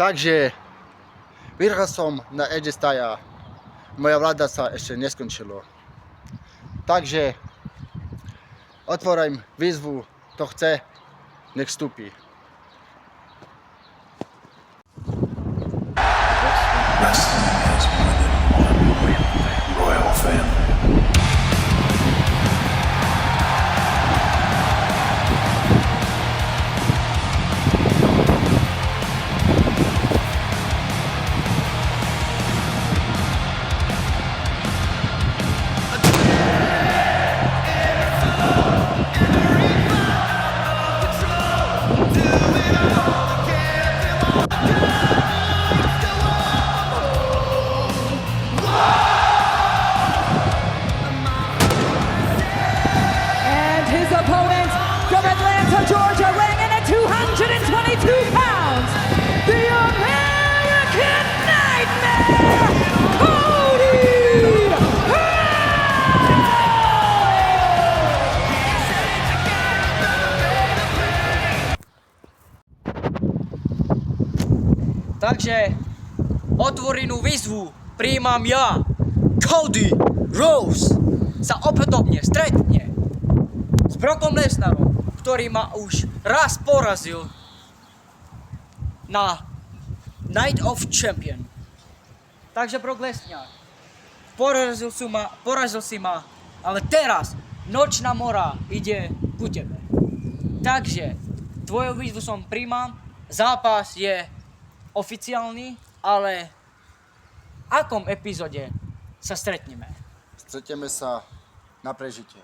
Takže vyhral som na AJ Styles. Moja vláda sa ešte neskončilo. Takže otvorím výzvu, kto chce, nech vstúpi. Wrestling has more than one royal family. Opponent from Atlanta, Georgia, weighing in at 222 pounds, the American Nightmare, Cody Rhodes! Takže otvorenú výzvu prijímam ja, Cody Rhodes, sa opätovne stretne s Brockom Lesnarom, ktorý ma už raz porazil na Night of Champion. Takže Brock Lesnar, porazil si ma, ale teraz Nočná mora ide ku tebe. Takže tvoju výzvu som príjmam, zápas je oficiálny, ale v akom epizóde sa stretneme? Stretneme sa na prežitie.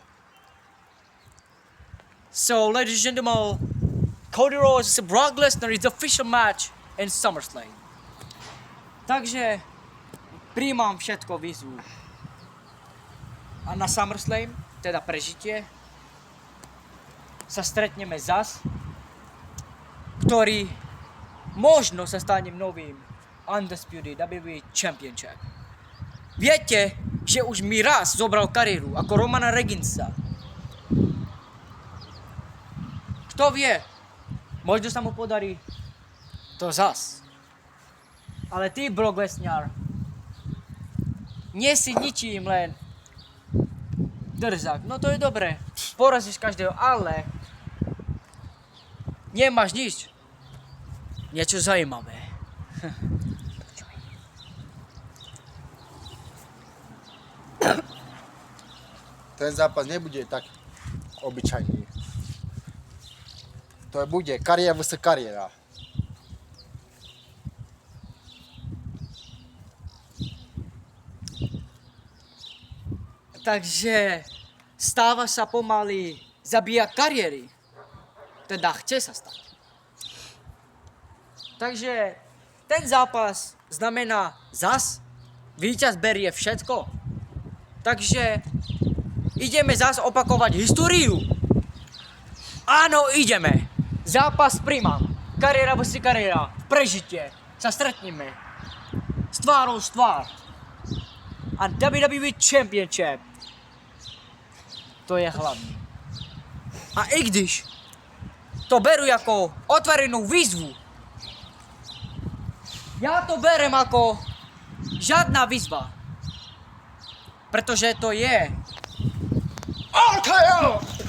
So, ladies and gentlemen, Cody Rhodes vs. Brock Lesnar is the official match in SummerSlam. Takže príjmam všetko výzvu. A na SummerSlam, teda prežitie, sa stretneme zas, ktorý možno sa stane novým Undisputed WWE Championship. Viete, že už mi raz zobral kariéru ako Romana Reginsa. Kto vie, možno sa mu podarí to zas. Ale ty, Brock Lesnar, nie si ničím, len drzák. No to je dobré, porazíš každého, ale nemáš nič. Niečo zajímavé. Ten zápas nebude tak obyčajný. To bude kariéra vs. kariéra. Takže stáva sa pomaly zabíjať kariéry. Teda chce sa stať. Takže ten zápas znamená zas, víťaz berie všetko. Takže ideme zas opakovať históriu. Áno, ideme. Zápas príjmam. Kariéra vs. kariéra. Prežitie. Sa stretneme. S tvárou z tvár. A WWE Championship. To je hlavný. A i když to beru ako otvorenú výzvu, ja to berem ako žiadna výzva. Pretože to je RKO!